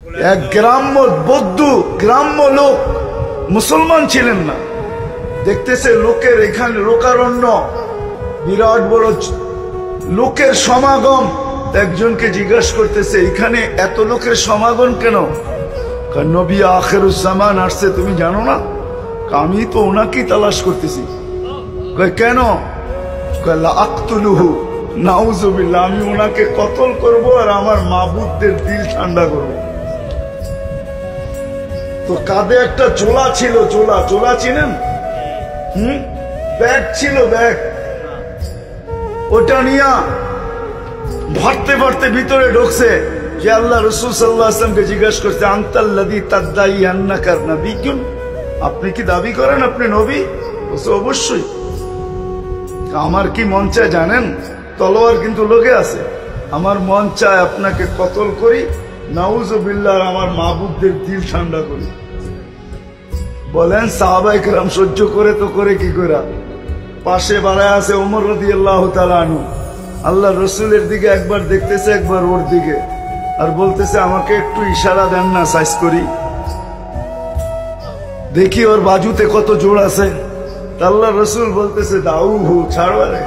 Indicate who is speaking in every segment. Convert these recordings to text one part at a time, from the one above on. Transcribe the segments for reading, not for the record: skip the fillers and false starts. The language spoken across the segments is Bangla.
Speaker 1: এক গ্রাম্য বৌদ্ধ গ্রাম্য লোক মুসলমান ছিলেন না, দেখতেছে লোকের এখানে লোকারণ্য, বিরাট বড় লোকের সমাগম। একজনকে জিজ্ঞাসা করতেছে এখানে এত লোকের সমাগম কেন? নবী আখিরুজ্জামান আসছে, তুমি জানো না? আমি তো ওনাকেই তালাশ করতেছি। কেন? আক্তুলুহু নাউজুবিল্লাহ, আমি ওনাকে কতল করব আর আমার মাবুদদের দিল ঠান্ডা করব। তো কাঁধে একটা চোলা ছিল, চোলা চিনেন? ব্যাগ ছিল, ব্যাগ। ওটা নিয়ে ভরতে ভরতে ভিতরে ঢুকছে। যে আল্লাহ রাসূল সাল্লাল্লাহু আলাইহি ওয়াসাল্লামকে জিজ্ঞাসা করতে, আনতাল্লাযী তাদদাই আন্নাকা নাবিয়্যুন, আপনি কি দাবি করেন আপনি নবী? বলছে অবশ্যই। আমার কি মন চায় জানেন? তলোয়ার কিন্তু লোকে আছে, আমার মন চায় আপনাকে কতল করি, নাউজুবিল্লাহ, আমার মাবুদদের দিল ঠান্ডা করি। বলেন সাহাবায়ে কেরাম সহ্য করে তো করে কি করে? পাশে বাড়ায় আছে ওমর রাদিয়াল্লাহু তাআলা আনহু। আল্লাহ রসুলের দিকে একবার দেখতেছে, একবার ওর দিকে, আর বলতেছে আমাকে একটু ইশারা দেন না, সাইজ করি দেখি ওর বাজুতে কত জোর আছে। আল্লাহ রসুল বলতেছে দাউহু, ছাড়ো, আরে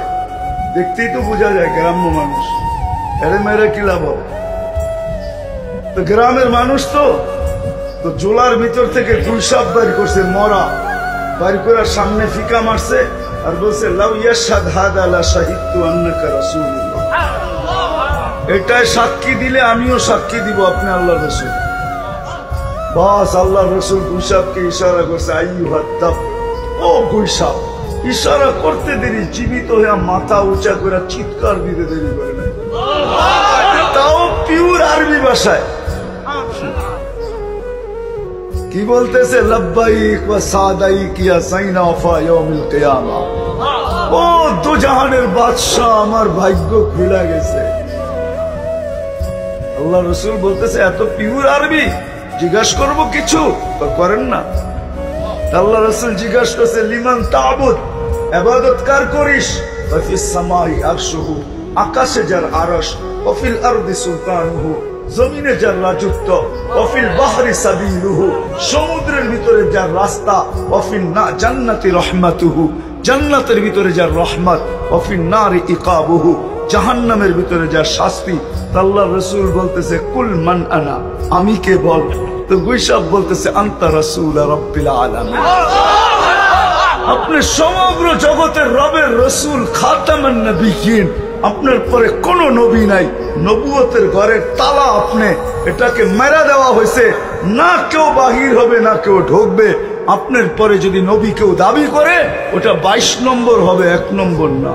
Speaker 1: দেখতেই তো বোঝা যায় গ্রাম্য মানুষ, এরে মেরে কি লাভ? তো গ্রামের মানুষ তো জোলার ভিতর থেকে গুলসাপ বাইর করছে, মরা বাইর করে সামনে ফিকা মারছে আর বলছে লাউ ইয়াশহাদ হাদা লা শাহিদতু আন্নাকা রাসূলুল্লাহ, এটাই সাক্ষী দিলে আমিও সাক্ষী দিব আপনি আল্লাহর রাসূল। বাস আল্লাহর রাসূল গুলসাপকে ইশারা করছে, আইয়ুহাত তাব, ও গুলসাপ। ইশারা করতে দেরি, জীবিত হয়ে মাথা উঁচা করে চিৎকার দিতে দেরি করে না, তাও পিওর আরবি ভাষায়। কি বলতেছে? লব্বাইক ওয়া সাদাইক ইয়া সাইনা ওয়া ইয়াউমিল কিয়ামা, ও দু জাহানের বাদশা, আমার ভাগ্য খুলে গেছে। আল্লাহ রাসূল বলতেছে এত পিওর আরবি, জিজ্ঞাসা করবো কিছু? তো করেন না। আল্লাহ রাসূল জিজ্ঞাসা করছে লিমান তা'বুদ, ইবাদত কার করিস? ওয়া ফিস সামাই আরশুহু, আকাশে যার আরশ, ওয়া ফিল আরদি সুলতানুহু, জমিনে যার রাজত্ব, ওয়াফিল বাহরি সাবিলুহু, সমুদ্রের ভিতরে যার রাস্তা, ওয়াফিন না জান্নাতি রাহমাতুহু, জান্নাতের ভিতরে যার রহমত, ওয়াফিন নারি ইকাবুহু, জাহান্নামের ভিতরে যার শাস্তি। আল্লাহর রাসূল বলতেছে কুল মান আনা, আমি কে বল? তো গুইসাব বলতেছে আনতা রাসূল রাব্বিল আলামিন, আপনি সমগ্র জগতের রবের রাসূল, খাতামান নবিয়্যিন, আপনার পরে কোন নবী নাই, নবুয়তের ঘরের তালা আপনি, এটাকে মেরা দেওয়া হয়েছে, না কেউ বাহির হবে না কেউ ঢুকবে। আপনার পরে যদি নবী কেউ দাবি করে ওটা 22 নম্বর হবে, 1 নম্বর না।